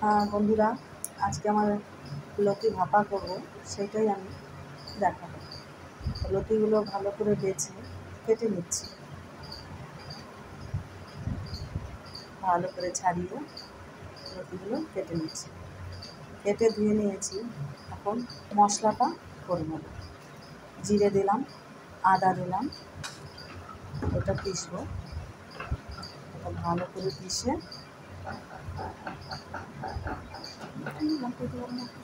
হ্যাঁ বন্ধুরা, আজকে আমার লতি ভাপা করব, সেটাই আমি দেখাবো। লতিগুলো ভালো করে বেছে কেটে নিচ্ছি, ভালো করে ছাড়িয়ে লতিগুলো কেটে নিচ্ছি। কেটে ধুয়ে নিয়েছি। এখন মশলাটা করে নেব। জিরে দিলাম, আদা দিলাম, ওটা পিষবো। ওটা ভালো করে পিষে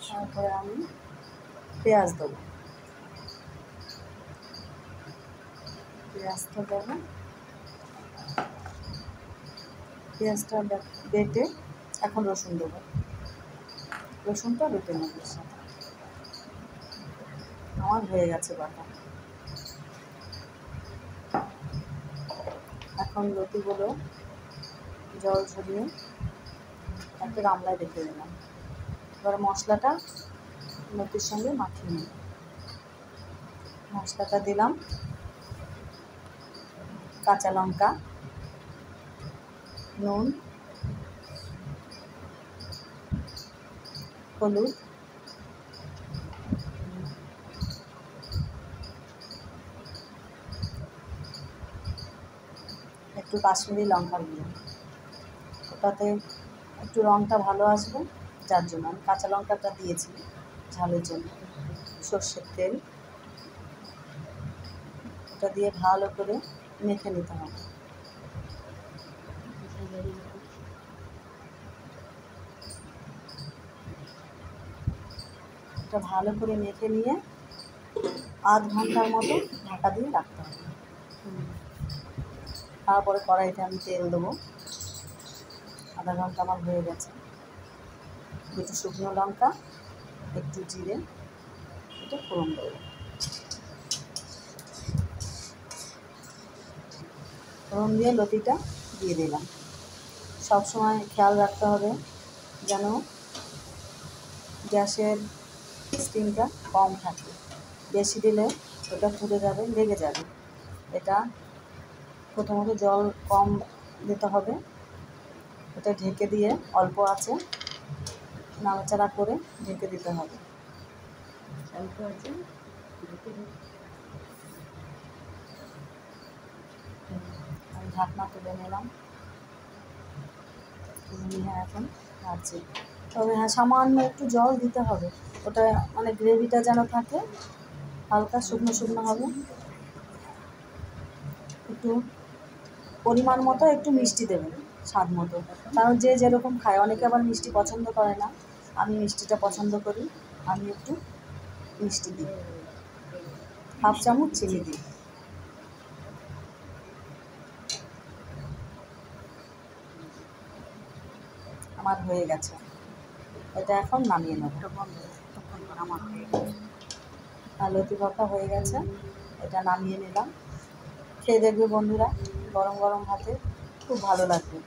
তারপরে আমি পেঁয়াজ দেবো। পেঁয়াজটা দেবো, পেঁয়াজটা বেটে এখন রসুন দেবো। রসুনটা বেটে নেব। আমার হয়ে গেছে বাটা। এখন লতিগুলো জল ঝরিয়ে একটা গামলায় রেখে দিলাম। এবার মশলাটা লতির সঙ্গে মাখিয়ে নিই। মশলাটা দিলাম, কাঁচা লঙ্কা, নুন, হলুদ, একটু কাশ্মীরি লঙ্কার গুঁড়ো। ওটাতে একটু রঙটা ভালো আসবে, যার জন্য আমি কাঁচা লঙ্কাটা দিয়েছি ঝালের জন্য। সর্ষের তেল, ওটা দিয়ে ভালো করে মেখে নিতে হবে। এটা ভালো করে মেখে নিয়ে আধ ঘন্টার মতো ঢাকা দিয়ে রাখতে হবে। তারপরে কড়াইতে আমি তেল দেবো। আধা ঘন্টা আমার হয়ে গেছে। দুটো শুকনো লঙ্কা, একটু জিরে, এটা ফোড়ন দেবো। ফোড়ন দিয়ে লতিটা দিয়ে দিলাম। সবসময় খেয়াল রাখতে হবে যেন গ্যাসের স্টিমটা কম থাকে। বেশি দিলে ওটা পুড়ে যাবে, লেগে যাবে। এটা প্রথমত জল কম দিতে হবে। এটা ঢেকে দিয়ে অল্প আছে নাড়াচাড়া করে ঢেকে দিতে হবে। অল্প আছে আমি ঢাকনা তুলে নিলাম। নিয়ে এখন নাড়ছি। তবে হ্যাঁ, সামান্য একটু জল দিতে হবে। ওটা মানে গ্রেভিটা যেন থাকে, হালকা শুকনো শুকনো হবে। একটু পরিমাণ মতো একটু মিষ্টি দেবেন, স্বাদ মতো। কারণ যে যেরকম খায়, অনেকে আবার মিষ্টি পছন্দ করে না। আমি মিষ্টিটা পছন্দ করি, আমি একটু মিষ্টি দিই। হাফ চামচ চিনি দিই। আমার হয়ে গেছে। এটা এখন নামিয়ে নেব। আমার লতি ভাপা হয়ে গেছে, এটা নামিয়ে নিলাম। খেয়ে দেখবে বন্ধুরা, গরম গরম ভাতে খুব ভালো লাগবে।